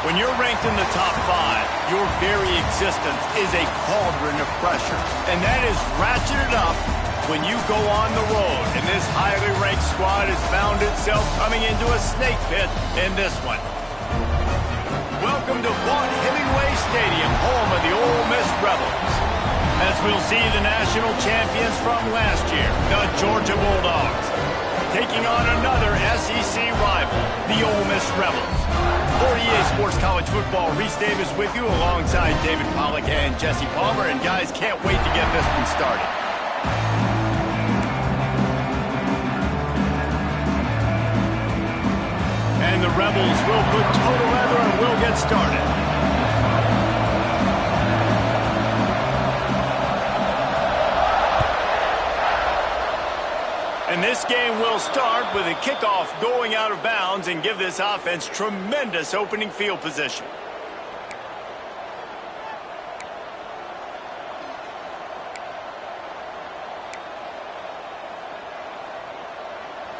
When you're ranked in the top 5, your very existence is a cauldron of pressure. And that is ratcheted up when you go on the road. And this highly ranked squad has found itself coming into a snake pit in this one. Welcome to Vaught Hemingway Stadium, home of the Ole Miss Rebels. As we'll see the national champions from last year, the Georgia Bulldogs, taking on another SEC rival, the Ole Miss Rebels. For EA Sports College Football, Reese Davis with you alongside David Pollack and Jesse Palmer. And guys, can't wait to get this one started. And the Rebels will put total leather and will get started. And this game will start with a kickoff going out of bounds and give this offense tremendous opening field position.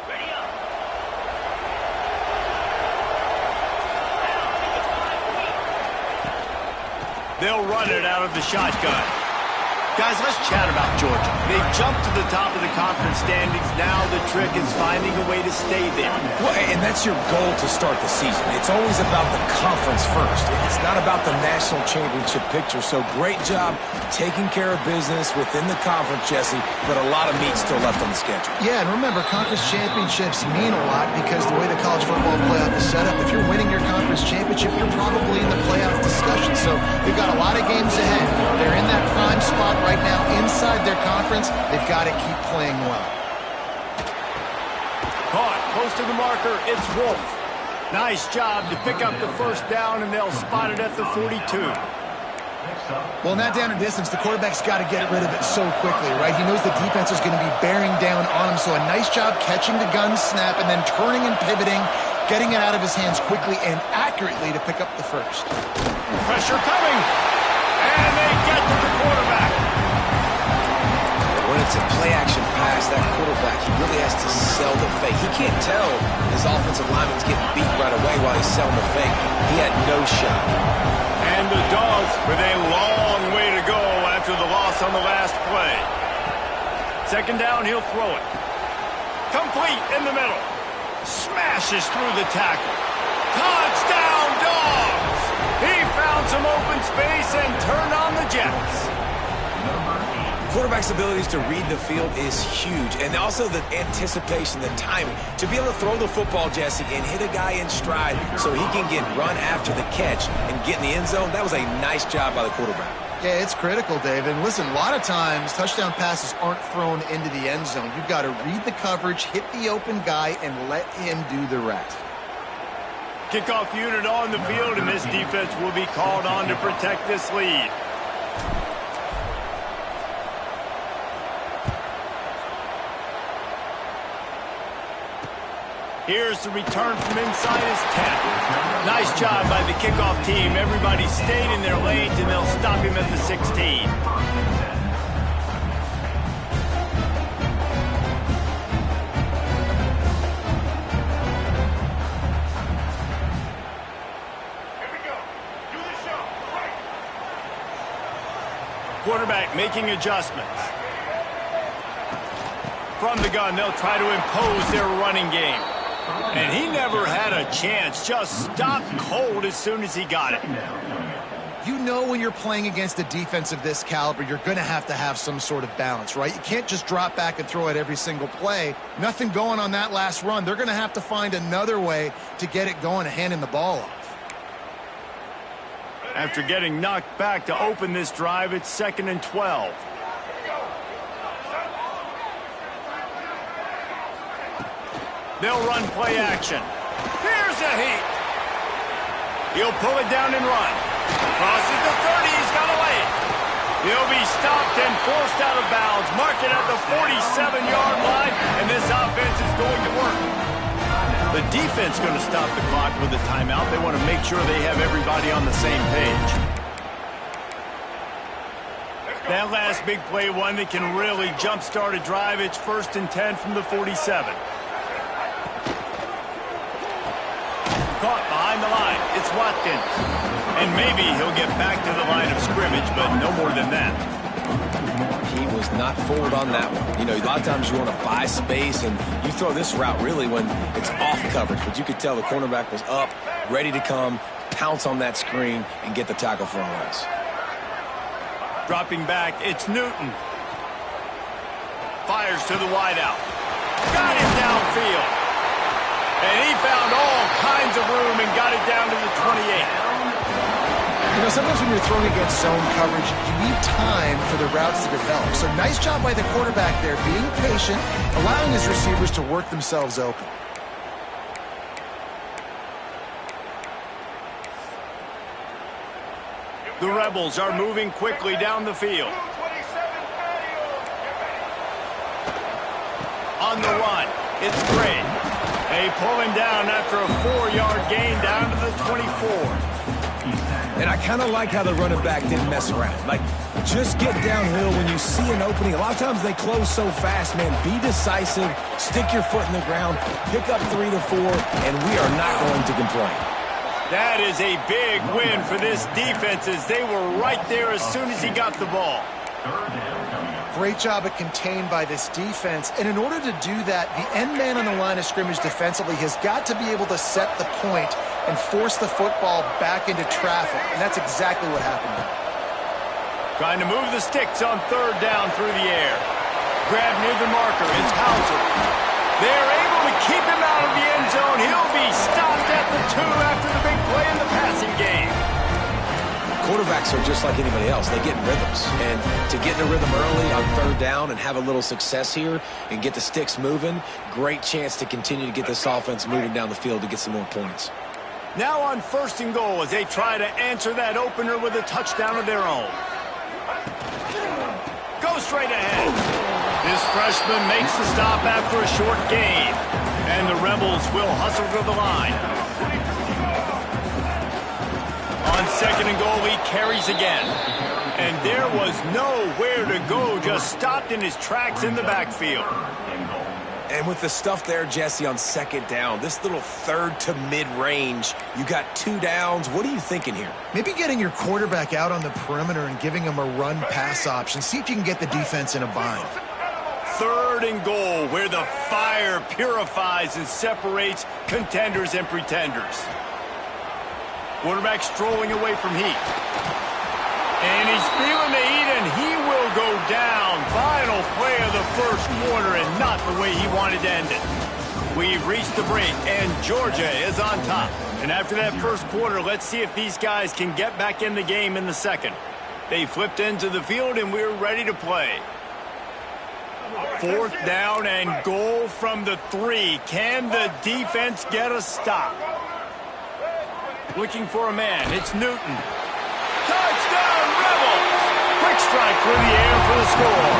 Ready up. They'll run it out of the shotgun. Guys, let's chat about Georgia. They've jumped to the top of the conference standings. Now the trick is finding a way to stay there. Well, and that's your goal to start the season. It's always about the conference first. It's not about the national championship picture. So great job taking care of business within the conference, Jesse, but a lot of meat still left on the schedule. Yeah, and remember, conference championships mean a lot because the way the college football playoff is set up, if you're winning your conference championship, you're probably in the playoff discussion. So they've got a lot of games ahead. They're in that prime spot right now inside their conference. They've got to keep playing well. Caught close to the marker. It's Wolf. Nice job to pick up the first down, and they'll spot it at the 42. Well, in that down and distance, the quarterback's got to get rid of it so quickly, right? He knows the defense is going to be bearing down on him, so a nice job catching the gun snap and then turning and pivoting, getting it out of his hands quickly and accurately to pick up the first. Pressure coming, and they get to the quarterback. When it's a play-action pass, that quarterback, he really has to sell the fake. He can't tell his offensive lineman's getting beat right away while he's selling the fake. He had no shot. And the Dogs with a long way to go after the loss on the last play. Second down, he'll throw it. Complete in the middle. Smashes through the tackle. Touchdown, Dogs! He found some open space and turned on the Jets. Quarterback's abilities to read the field is huge, and also the anticipation, the timing. To be able to throw the football, Jesse, and hit a guy in stride so he can get run after the catch and get in the end zone, that was a nice job by the quarterback. Yeah, it's critical, David. And listen, a lot of times touchdown passes aren't thrown into the end zone. You've got to read the coverage, hit the open guy, and let him do the rest. Kickoff unit on the field, and this defense will be called on to protect this lead. Here's the return from inside his 10. Nice job by the kickoff team. Everybody stayed in their lanes, and they'll stop him at the 16. Here we go. Do the show. Right. Quarterback making adjustments. From the gun, they'll try to impose their running game. And he never had a chance. Just stopped cold as soon as he got it. You know when you're playing against a defense of this caliber, you're going to have some sort of balance, right? You can't just drop back and throw it every single play. Nothing going on that last run. They're going to have to find another way to get it going and handing the ball off. After getting knocked back to open this drive, it's 2nd and 12. They'll run play action. Here's a heat. He'll pull it down and run. Crosses the 30. He's got a lane. He'll be stopped and forced out of bounds. Mark it at the 47-yard line, and this offense is going to work. The defense going to stop the clock with a timeout. They want to make sure they have everybody on the same page. That last big play, one that can really jump-start a drive. It's 1st and 10 from the 47. Caught behind the line. It's Watkins. And maybe he'll get back to the line of scrimmage, but no more than that. He was not fooled on that one. You know, a lot of times you want to buy space, and you throw this route really when it's off coverage. But you could tell the cornerback was up, ready to come, pounce on that screen, and get the tackle for a loss. Dropping back, it's Newton. Fires to the wideout. Got him downfield. And he found all kinds of room and got it down to the 28. You know, sometimes when you're throwing against zone coverage, you need time for the routes to develop. So nice job by the quarterback there, being patient, allowing his receivers to work themselves open. The Rebels are moving quickly down the field. On the run, it's Gray. They pull him down after a 4-yard gain down to the 24. And I kind of like how the running back didn't mess around. Like, just get downhill when you see an opening. A lot of times they close so fast, man. Be decisive, stick your foot in the ground, pick up 3 to 4, and we are not going to complain. That is a big win for this defense as they were right there as soon as he got the ball. Great job at contained by this defense. And in order to do that, the end man on the line of scrimmage defensively has got to be able to set the point and force the football back into traffic. And that's exactly what happened. Trying to move the sticks on 3rd down through the air. Grab near the marker. It's Hauser. They're able to keep him out of the end zone. He'll be stopped at the 2 after the big play in the passing game. Quarterbacks are just like anybody else. They get in rhythms. And to get in a rhythm early on 3rd down and have a little success here and get the sticks moving, great chance to continue to get this offense moving down the field to get some more points. Now on 1st and goal as they try to answer that opener with a touchdown of their own. Go straight ahead. This freshman makes the stop after a short gain. And the Rebels will hustle to the line. On 2nd and goal, he carries again. And there was nowhere to go, just stopped in his tracks in the backfield. And with the stuff there, Jesse, on 2nd down, this little 3rd to mid-range, you got 2 downs. What are you thinking here? Maybe getting your quarterback out on the perimeter and giving him a run-pass option. See if you can get the defense in a bind. 3rd and goal, where the fire purifies and separates contenders and pretenders. Quarterback strolling away from heat. And he's feeling the heat, and he will go down. Final play of the 1st quarter, and not the way he wanted to end it. We've reached the break, and Georgia is on top. And after that 1st quarter, let's see if these guys can get back in the game in the 2nd. They flipped into the field, and we're ready to play. 4th down and goal from the 3. Can the defense get a stop? Looking for a man. It's Newton. Touchdown, Rebels! Quick strike through the air for the score.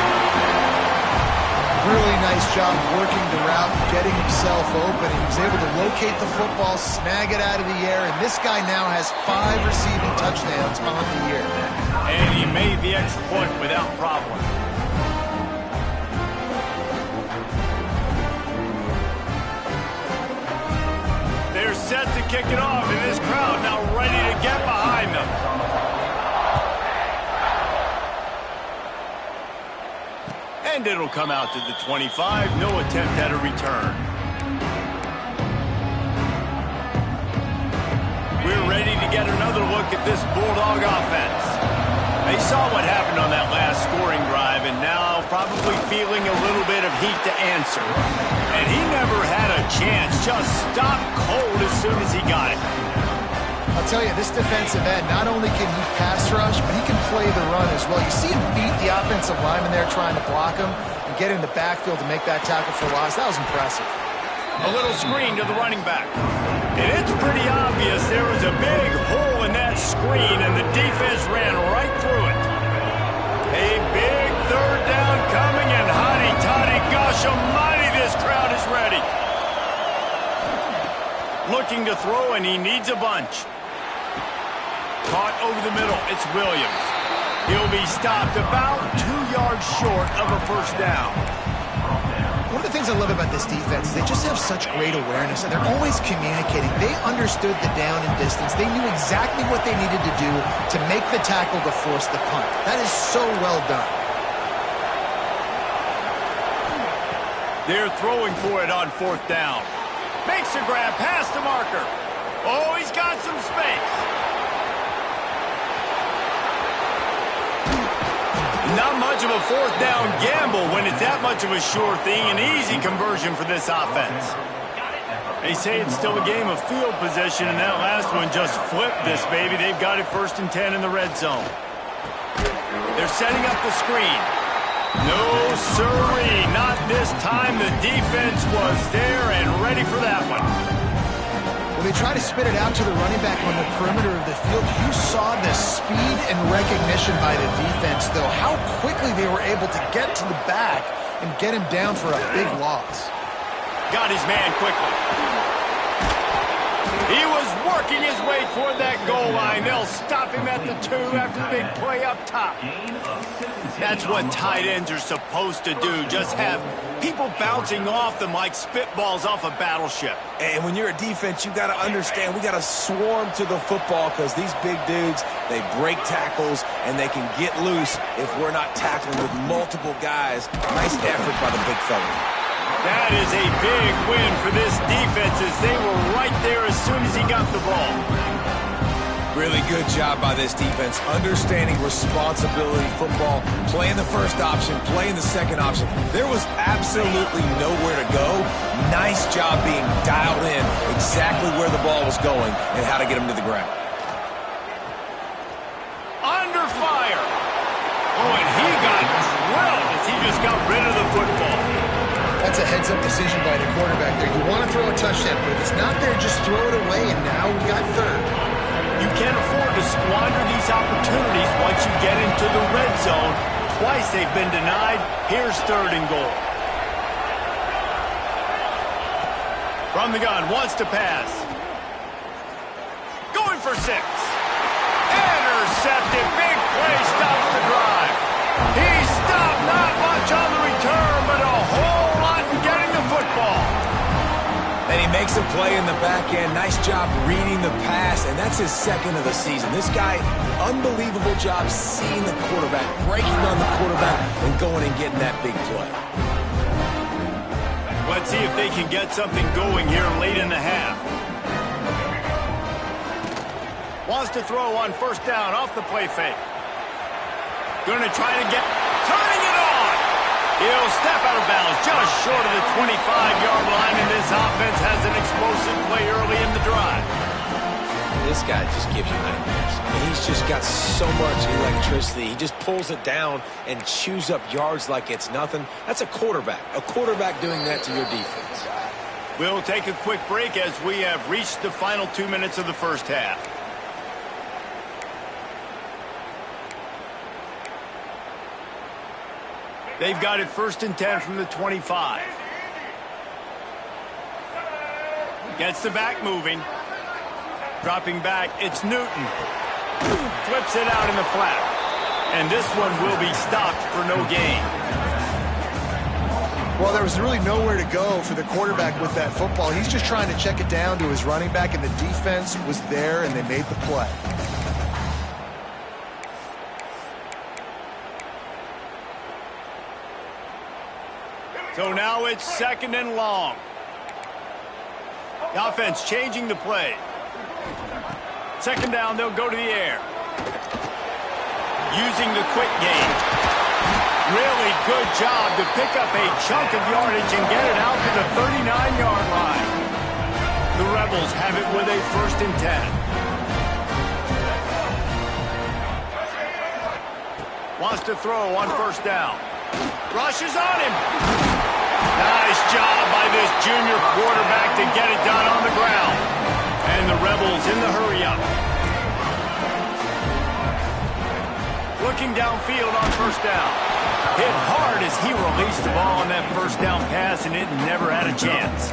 Really nice job working the route, getting himself open. He was able to locate the football, snag it out of the air, and this guy now has 5 receiving touchdowns on the year. And he made the extra point without problem. They're set to kick it off, and this crowd now ready to get behind them. And it'll come out to the 25. No attempt at a return. We're ready to get another look at this Bulldog offense. They saw what happened on that last scoring drive, and now probably feeling a little bit of heat to answer. And he never had a chance, just stopped cold as soon as he got it. I'll tell you, this defensive end, not only can he pass rush, but he can play the run as well. You see him beat the offensive lineman there trying to block him and get in the backfield to make that tackle for loss. That was impressive. A little screen to the running back. And it's pretty obvious there was a big hole in that screen, and the defense ran right through it. A big 3rd down coming, and hotty-toddy, gosh almighty, this crowd is ready. Looking to throw, and he needs a bunch. Caught over the middle, it's Williams. He'll be stopped about 2 yards short of a 1st down. One of the things I love about this defense is they just have such great awareness, and they're always communicating. They understood the down and distance. They knew exactly what they needed to do to make the tackle to force the punt. That is so well done. They're throwing for it on 4th down. Makes a grab past the marker. Oh, he's got some space. Not much of a 4th down gamble when it's that much of a sure thing. An easy conversion for this offense. They say it's still a game of field position, and that last one just flipped this baby. They've got it 1st and 10 in the red zone. They're setting up the screen. No, sirree, not this time. The defense was there and ready for that one. When they try to spit it out to the running back on the perimeter of the field, you saw the speed and recognition by the defense, though. How quickly they were able to get to the back and get him down for a big loss. Got his man quickly. He was working his way toward that goal line. They'll stop him at the 2 after the big play up top. That's what tight ends are supposed to do. Just have people bouncing off them like spitballs off a battleship. And when you're a defense, you got to understand, we got to swarm to the football because these big dudes, they break tackles and they can get loose if we're not tackling with multiple guys. Nice effort by the big fella. That is a big win for this defense as they were right there as soon as he got the ball. Really good job by this defense, understanding responsibility football, playing the first option, playing the second option. There was absolutely nowhere to go. Nice job being dialed in exactly where the ball was going and how to get him to the ground. Under fire. Oh, and he got drilled as he just got rid of the football. That's a heads-up decision by the quarterback there. You want to throw a touchdown, but if it's not there, just throw it away, and now we got 3rd. You can't afford to squander these opportunities once you get into the red zone. Twice they've been denied. Here's 3rd and goal. From the gun, wants to pass. Going for 6. Intercepted. Big play stops the drive. He stopped, not much on the return, but a whole lot in getting the football. And he makes a play in the back end. Nice job reading the pass, and that's his 2nd of the season. This guy, unbelievable job seeing the quarterback, breaking on the quarterback, and going and getting that big play. Let's see if they can get something going here late in the half. Wants to throw on 1st down off the play fake. Going to try to get, turning it on. He'll step out of bounds just short of the 25-yard line, and this offense has an explosive play early in the drive. This guy just gives you nightmares. He's just got so much electricity. He just pulls it down and chews up yards like it's nothing. That's a quarterback doing that to your defense. We'll take a quick break as we have reached the final 2 minutes of the first half. They've got it 1st and 10 from the 25. Gets the back moving. Dropping back, it's Newton. Flips it out in the flat. And this one will be stopped for no gain. Well, there was really nowhere to go for the quarterback with that football. He's just trying to check it down to his running back, and the defense was there, and they made the play. So now it's 2nd and long. The offense changing the play. 2nd down, they'll go to the air. Using the quick game. Really good job to pick up a chunk of yardage and get it out to the 39-yard line. The Rebels have it with a 1st and 10. Wants to throw on 1st down. Rushes on him. Nice job by this junior quarterback to get it done on the ground. And the Rebels in the hurry-up. Looking downfield on 1st down. Hit hard as he released the ball on that 1st down pass, and it never had a chance.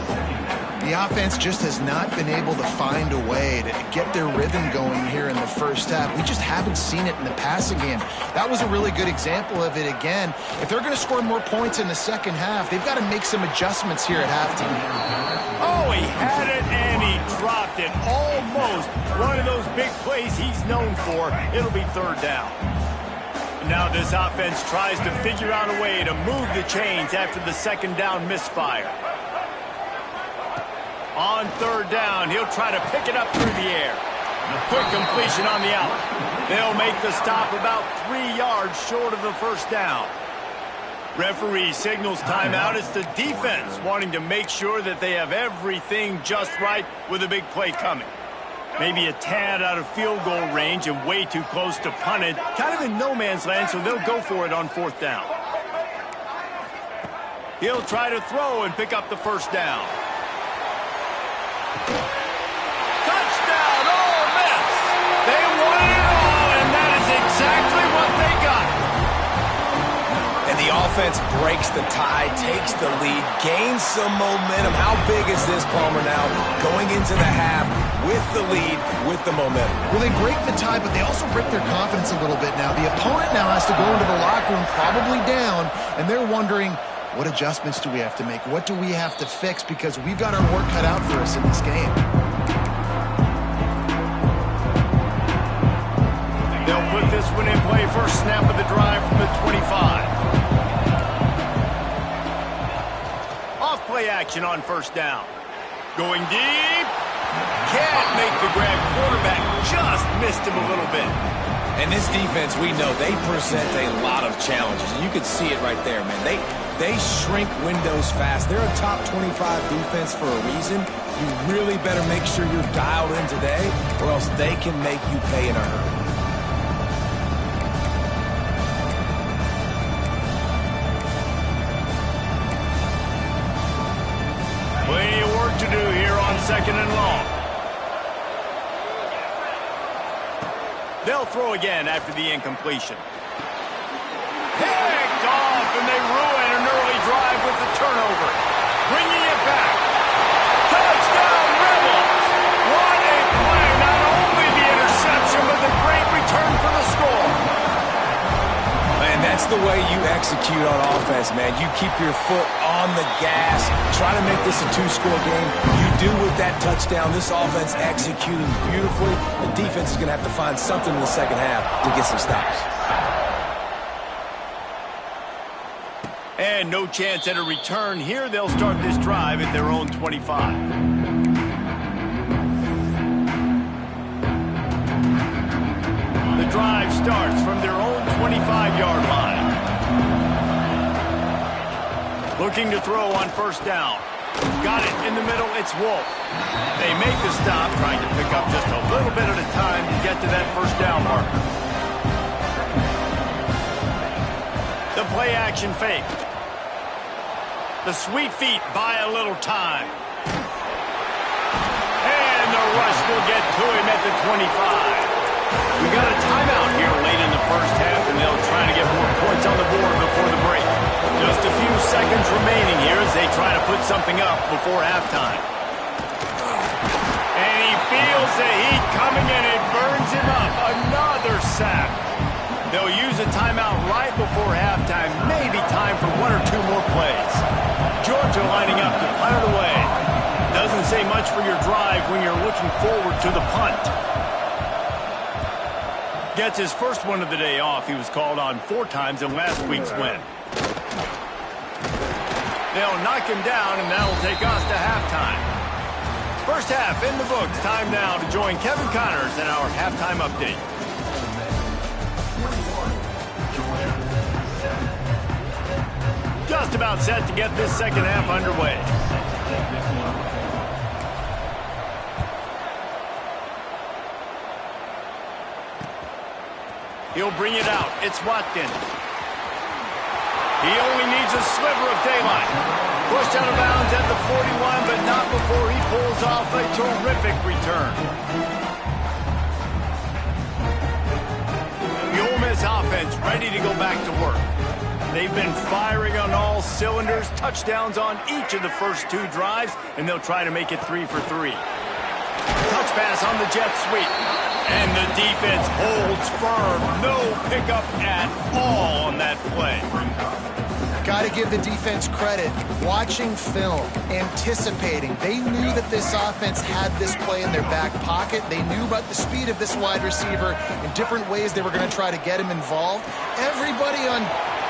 The offense just has not been able to find a way to get their rhythm going here in the first half. We just haven't seen it in the passing game. That was a really good example of it again. If they're going to score more points in the second half, they've got to make some adjustments here at halftime. Oh, he had it and he dropped it. Almost one of those big plays he's known for. It'll be third down. Now this offense tries to figure out a way to move the chains after the second down misfire. On third down, he'll try to pick it up through the air. Quick completion on the out. They'll make the stop about 3 yards short of the first down. Referee signals timeout. It's the defense wanting to make sure that they have everything just right with a big play coming. Maybe a tad out of field goal range and way too close to punt it. Kind of in no man's land, so they'll go for it on fourth down. He'll try to throw and pick up the first down. Touchdown, Ole Miss! They won it all, and that is exactly what they got. And the offense breaks the tie, takes the lead, gains some momentum. How big is this, Palmer, now going into the half with the lead, with the momentum? Well, they break the tie, but they also break their confidence a little bit now. The opponent now has to go into the locker room probably down, and they're wondering, what adjustments do we have to make? What do we have to fix? Because we've got our work cut out for us in this game. They'll put this one in play. First snap of the drive from the 25. Off play action on first down. Going deep. Can't make the grab. Quarterback just missed him a little bit. And this defense, we know, they present a lot of challenges. And you can see it right there, man. They shrink windows fast. They're a top 25 defense for a reason. You really better make sure you're dialed in today, or else they can make you pay in a hurry. Plenty of work to do here on second and long. They'll throw again after the incompletion. Picked off, and they ruin an early drive with the turnover. Bringing it back. Touchdown, Rebels! What a play! Not only the interception, but the great return for the score. Man, that's the way you execute on offense, man. You keep your foot on the gas. Try to make this a two-score game. You do with that touchdown. This offense executing beautifully. The defense is going to have to find something in the second half to get some stops. And no chance at a return here. They'll start this drive at their own 25. The drive starts from their own 25-yard line. Looking to throw on first down. Got it in the middle. It's Wolf. They make the stop, trying to pick up just a little bit at a time to get to that first down marker. The play action fake. The sweet feet buy a little time. And the rush will get to him at the 25. We got a timeout here late in the first half, and they'll try to get more points on the board before the break. Just a few seconds remaining here as they try to put something up before halftime. And he feels the heat coming, and it burns him up. Another sack. They'll use a timeout right before halftime. Maybe time for one or two more plays. Georgia lining up to punt it away. Doesn't say much for your drive when you're looking forward to the punt. Gets his first one of the day off. He was called on 4 times in last week's win. They'll knock him down, and that'll take us to halftime. First half in the books. Time now to join Kevin Connors in our halftime update. Just about set to get this second half underway. He'll bring it out. It's Watkins. He only needs a sliver of daylight. Pushed out of bounds at the 41, but not before he pulls off a terrific return. The Ole Miss offense ready to go back to work. They've been firing on all cylinders, touchdowns on each of the first 2 drives, and they'll try to make it 3 for 3. Touch pass on the jet sweep. And the defense holds firm. No pickup at all on that play. Got to give the defense credit. Watching film, anticipating. They knew that this offense had this play in their back pocket. They knew about the speed of this wide receiver and different ways they were going to try to get him involved. Everybody on...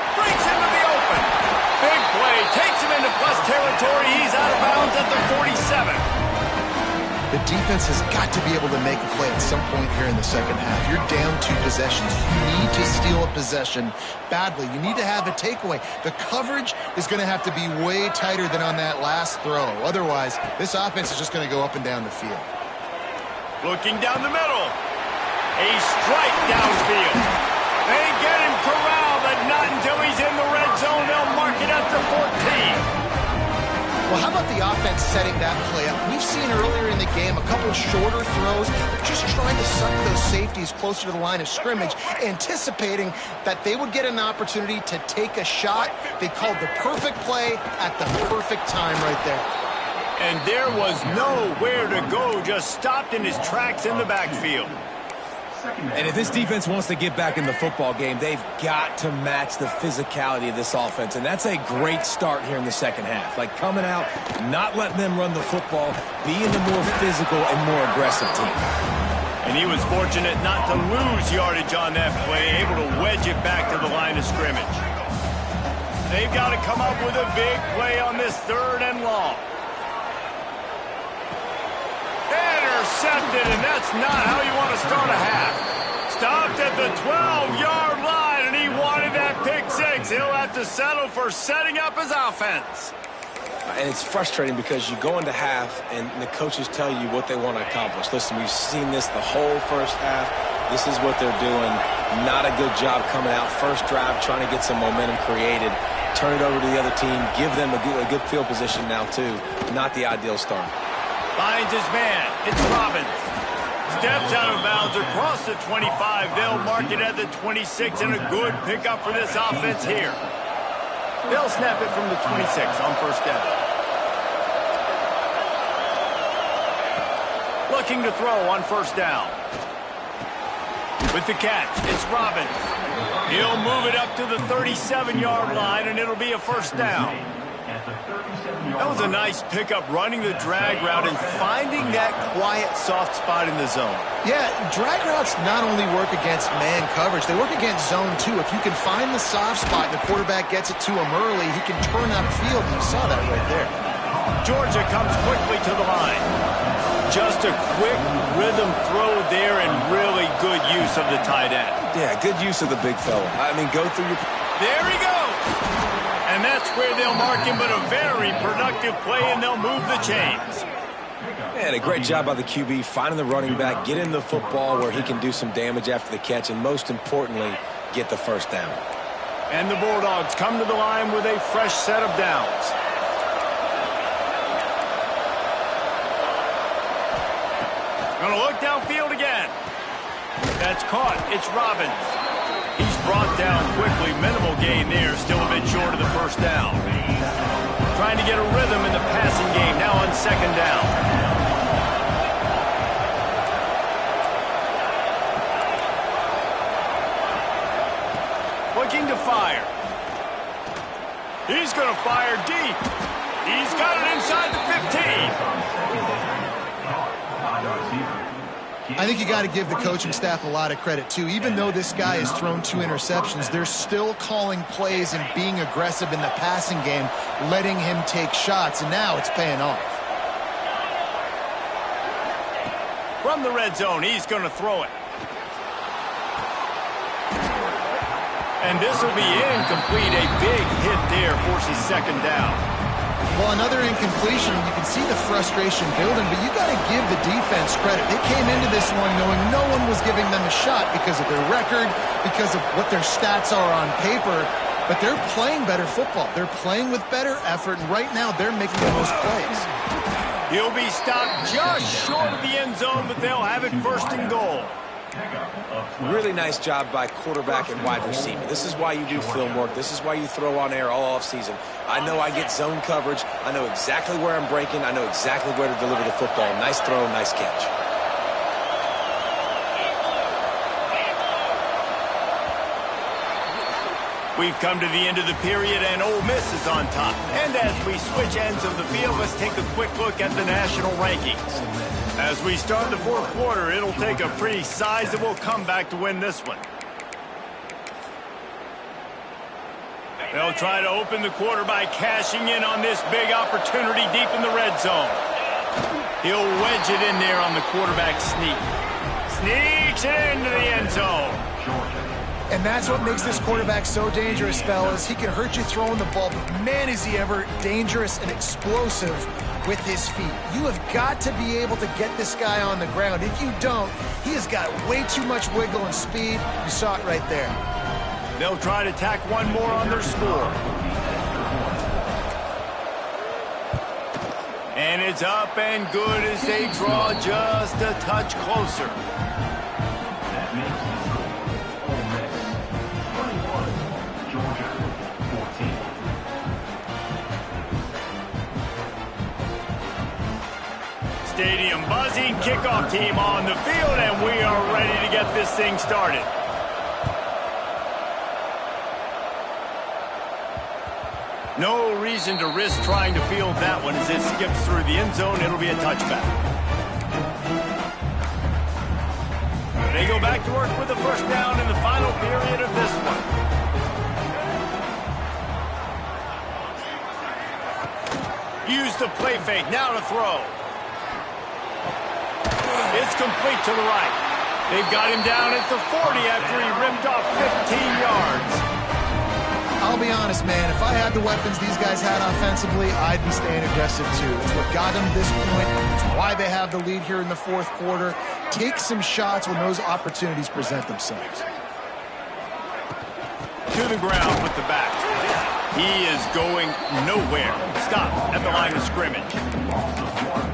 Breaks into the open. Big play. Takes him into plus territory. He's out of bounds at the 47. The defense has got to be able to make a play at some point here in the second half. You're down 2 possessions. You need to steal a possession badly. You need to have a takeaway. The coverage is going to have to be way tighter than on that last throw. Otherwise, this offense is just going to go up and down the field. Looking down the middle. A strike downfield. They get him corralled, but not until he's in the red zone. They'll mark it at the 14. Well, how about the offense setting that play up? We've seen earlier in the game a couple shorter throws, just trying to suck those safeties closer to the line of scrimmage, anticipating that they would get an opportunity to take a shot. They called the perfect play at the perfect time right there. And there was nowhere to go, just stopped in his tracks in the backfield. And if this defense wants to get back in the football game, they've got to match the physicality of this offense. And that's a great start here in the second half. Like coming out, not letting them run the football, being the more physical and more aggressive team. And he was fortunate not to lose yardage on that play, able to wedge it back to the line of scrimmage. They've got to come up with a big play on this 3rd and long. Intercepted, and that's not how you want to start a half. Stopped at the 12-yard line, and he wanted that pick 6. He'll have to settle for setting up his offense. And it's frustrating because you go into half, and the coaches tell you what they want to accomplish. Listen, we've seen this the whole first half. This is what they're doing. Not a good job coming out. First drive, trying to get some momentum created. Turn it over to the other team. Give them a good field position now, too. Not the ideal start. Finds his man. It's Robbins. Steps out of bounds across the 25. They'll mark it at the 26, and a good pickup for this offense here. They'll snap it from the 26 on first down. Looking to throw on first down. With the catch, it's Robbins. He'll move it up to the 37-yard line, and it'll be a first down. That was a nice pickup, running the drag route and finding that quiet, soft spot in the zone. Yeah, drag routes not only work against man coverage, they work against zone too. If you can find the soft spot and the quarterback gets it to him early, he can turn upfield, and you saw that right there. Georgia comes quickly to the line. Just a quick rhythm throw there and really good use of the tight end. Yeah, good use of the big fella. I mean, go through your... There he goes! And that's where they'll mark him, but a very productive play, and they'll move the chains. Man, a great job by the QB, finding the running back, getting the football where he can do some damage after the catch, and most importantly, get the first down. And the Bulldogs come to the line with a fresh set of downs. Gonna look downfield again. That's caught. It's Robbins. He's brought down quickly. Minimal gain there. Still a bit short of the first down. Trying to get a rhythm in the passing game. Now on second down. Looking to fire. He's going to fire deep. He's got it inside the 15. I think you got to give the coaching staff a lot of credit, too. Even though this guy has thrown 2 interceptions, they're still calling plays and being aggressive in the passing game, letting him take shots, and now it's paying off. From the red zone, he's going to throw it. And this will be incomplete. A big hit there forces second down. Well, another incompletion, you can see the frustration building, but you got to give the defense credit. They came into this one knowing no one was giving them a shot because of their record, because of what their stats are on paper, but they're playing better football. They're playing with better effort, and right now they're making the most plays. He'll be stopped just short of the end zone, but they'll have it first and goal. Really nice job by quarterback and wide receiver. This is why you do film work. This is why you throw on air all offseason. I know I get zone coverage. I know exactly where I'm breaking. I know exactly where to deliver the football. Nice throw, nice catch. We've come to the end of the period, and Ole Miss is on top. And as we switch ends of the field, let's take a quick look at the national rankings. As we start the fourth quarter, it'll take a pretty sizable comeback to win this one. They'll try to open the quarter by cashing in on this big opportunity deep in the red zone. He'll wedge it in there on the quarterback sneak. Sneaks it into the end zone. And that's what makes this quarterback so dangerous, fellas. He can hurt you throwing the ball, but man, is he ever dangerous and explosive with his feet. You have got to be able to get this guy on the ground. If you don't, he has got way too much wiggle and speed. You saw it right there. They'll try to tack one more on their score. And it's up and good as they draw just a touch closer. Stadium buzzing, kickoff team on the field, and we are ready to get this thing started. No reason to risk trying to field that one as it skips through the end zone. It'll be a touchback. They go back to work with the first down in the final period of this one. Use the play fake, now to throw. It's complete to the right. They've got him down at the 40 after he rimmed off 15 yards. I'll be honest, man. If I had the weapons these guys had offensively, I'd be staying aggressive too. It's what got them to this point. It's why they have the lead here in the fourth quarter. Take some shots when those opportunities present themselves. To the ground with the back. He is going nowhere. Stop at the line of scrimmage.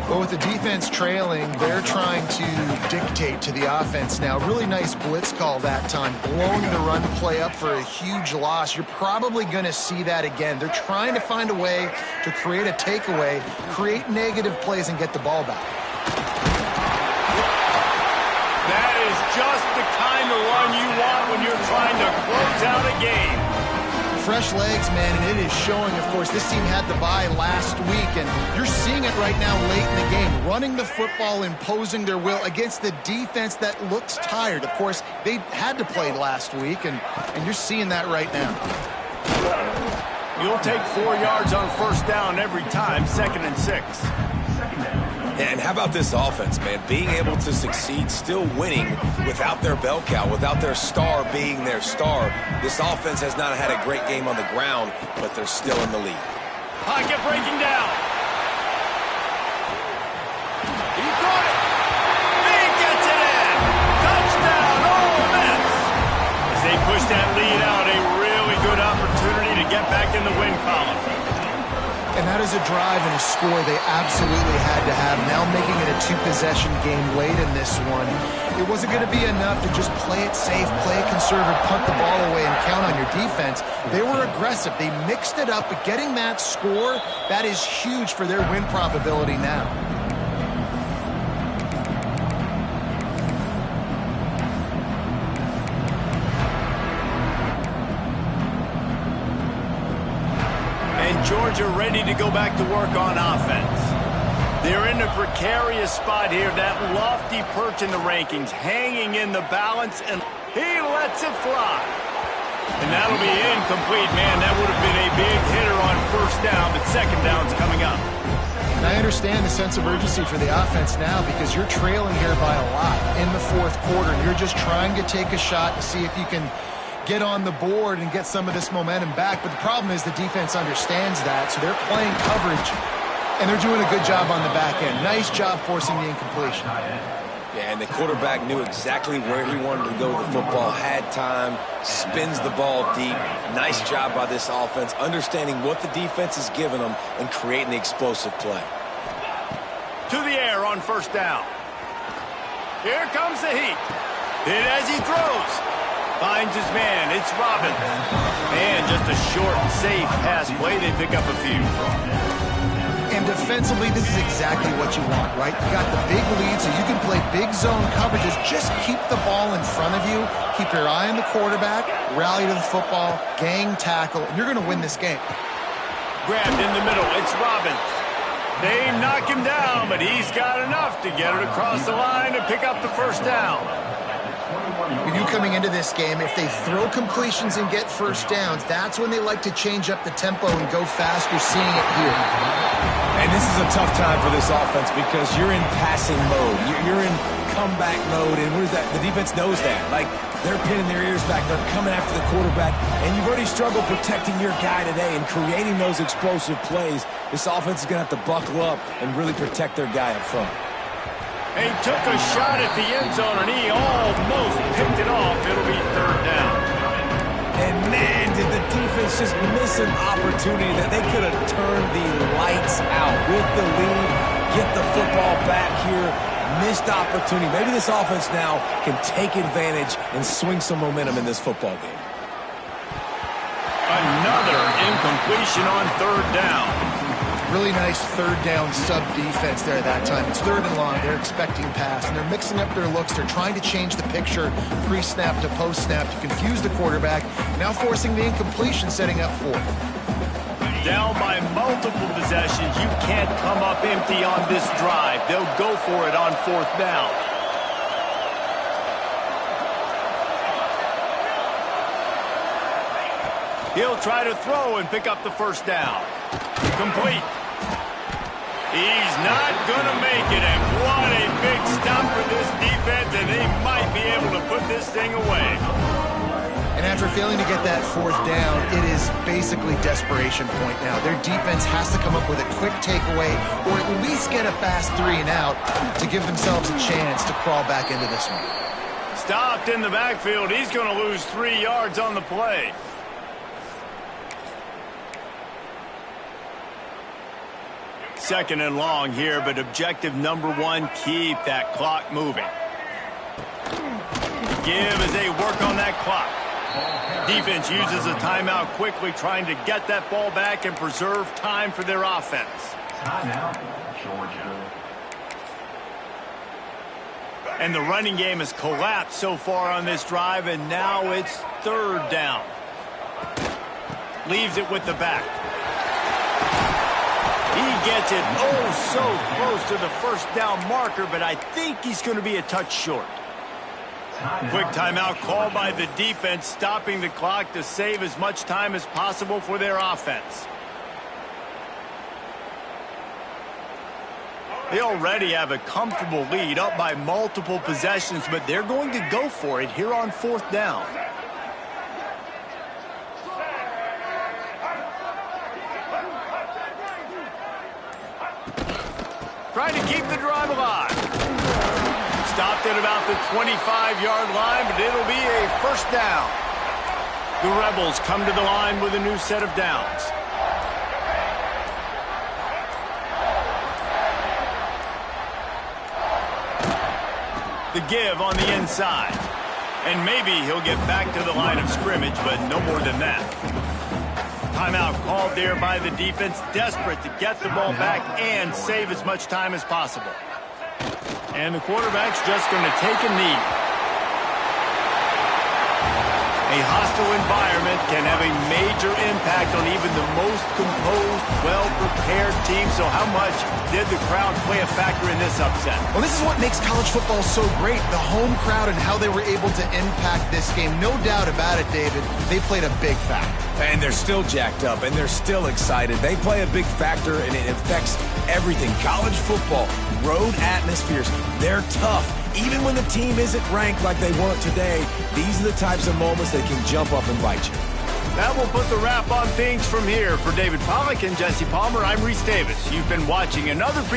Well, with the defense trailing, they're trying to dictate to the offense now. Really nice blitz call that time, blowing the run play up for a huge loss. You're probably going to see that again. They're trying to find a way to create a takeaway, create negative plays, and get the ball back. That is just the kind of run you want when you're trying to close out a game. Fresh legs, man, and it is showing. Of course, this team had the bye last week, and you're seeing it right now late in the game, running the football, imposing their will against the defense that looks tired. Of course, they had to play last week, and you're seeing that right now. You'll take 4 yards on first down every time, 2nd and 6. And how about this offense, man? Being able to succeed, still winning without their bell cow, without their star being their star. This offense has not had a great game on the ground, but they're still in the lead. Pocket breaking down. He caught it. He gets it in. Touchdown, Ole Miss. As they push that lead out, a really good opportunity to get back in the win column. And that is a drive and a score they absolutely had to have. Now making it a two-possession game late in this one. It wasn't going to be enough to just play it safe, play it conservative, punt the ball away, and count on your defense. They were aggressive. They mixed it up, but getting that score, that is huge for their win probability now. Georgia ready to go back to work on offense. They're in a precarious spot here, that lofty perch in the rankings, hanging in the balance, and he lets it fly. And that'll be incomplete, man. That would have been a big hitter on first down, but second down's coming up. And I understand the sense of urgency for the offense now because you're trailing here by a lot in the fourth quarter, and you're just trying to take a shot to see if you can get on the board and get some of this momentum back. But the problem is the defense understands that, so they're playing coverage, and they're doing a good job on the back end. Nice job forcing the incompletion. Yeah, and the quarterback knew exactly where he wanted to go with the football, had time, spins the ball deep. Nice job by this offense, understanding what the defense is giving them and creating the explosive play. To the air on first down. Here comes the heat. Hit as he throws. Finds his man. It's Robbins. And just a short, safe pass play. They pick up a few. And defensively, this is exactly what you want, right? You got the big lead, so you can play big zone coverages. Just keep the ball in front of you. Keep your eye on the quarterback. Rally to the football. Gang tackle. And you're going to win this game. Grabbed in the middle. It's Robbins. They knock him down, but he's got enough to get it across the line and pick up the first down. With you coming into this game, if they throw completions and get first downs, that's when they like to change up the tempo and go fast. You're seeing it here. And this is a tough time for this offense because you're in passing mode. You're in comeback mode, and what is that? The defense knows that. Like, they're pinning their ears back. They're coming after the quarterback, and you've already struggled protecting your guy today and creating those explosive plays. This offense is going to have to buckle up and really protect their guy up front. He took a shot at the end zone, and he almost picked it off. It'll be third down. And, man, did the defense just miss an opportunity that they could have turned the lights out with the lead, get the football back here. Missed opportunity. Maybe this offense now can take advantage and swing some momentum in this football game. Another incompletion on third down. Really nice third down sub defense there that time. It's third and long. They're expecting pass, and they're mixing up their looks. They're trying to change the picture pre-snap to post-snap to confuse the quarterback, now forcing the incompletion, setting up fourth. Down by multiple possessions. You can't come up empty on this drive. They'll go for it on fourth down. He'll try to throw and pick up the first down. Complete. He's not going to make it, and what a big stop for this defense, and they might be able to put this thing away. And after failing to get that fourth down, it is basically desperation point now. Their defense has to come up with a quick takeaway or at least get a fast 3 and out to give themselves a chance to crawl back into this one. Stopped in the backfield. He's going to lose 3 yards on the play. Second and long here, but objective number one, keep that clock moving. Give as they work on that clock. Defense uses a timeout quickly, trying to get that ball back and preserve time for their offense. Timeout, Georgia. And the running game has collapsed so far on this drive, and now it's third down. Leaves it with the back. He gets it so close to the first down marker, but I think he's going to be a touch short. Quick timeout called by the defense, stopping the clock to save as much time as possible for their offense. They already have a comfortable lead, up by multiple possessions, but they're going to go for it here on fourth down. Trying to keep the drive alive. Stopped at about the 25-yard line, but it'll be a first down. The Rebels come to the line with a new set of downs. The give on the inside. And maybe he'll get back to the line of scrimmage, but no more than that. Timeout called there by the defense, desperate to get the ball back and save as much time as possible. And the quarterback's just going to take a knee. A hostile environment can have a major impact on even the most composed, well-prepared team. So how much did the crowd play a factor in this upset? Well, this is what makes college football so great, the home crowd and how they were able to impact this game. No doubt about it, David. They played a big factor. And they're still jacked up, and they're still excited. They play a big factor, and it affects everything. College football, road atmospheres, they're tough. Even when the team isn't ranked like they weren't today, these are the types of moments that can jump up and bite you. That will put the wrap on things from here. For David Pollack and Jesse Palmer, I'm Reese Davis. You've been watching another